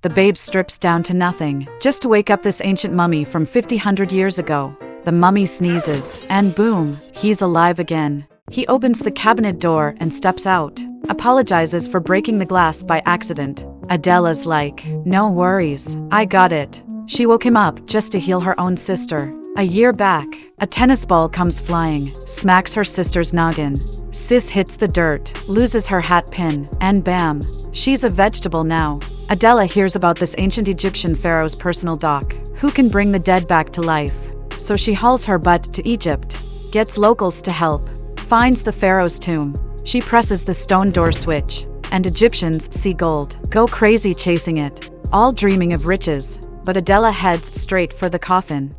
The babe strips down to nothing, just to wake up this ancient mummy from 50 years ago. The mummy sneezes, and boom, he's alive again. He opens the cabinet door and steps out, apologizes for breaking the glass by accident. Adela's like, "No worries, I got it." She woke him up just to heal her own sister. A year back, a tennis ball comes flying, smacks her sister's noggin. Sis hits the dirt, loses her hat pin, and bam, she's a vegetable now. Adela hears about this ancient Egyptian pharaoh's personal doc, who can bring the dead back to life. So she hauls her butt to Egypt, gets locals to help, finds the pharaoh's tomb. She presses the stone door switch, and Egyptians see gold, go crazy chasing it, all dreaming of riches. But Adela heads straight for the coffin.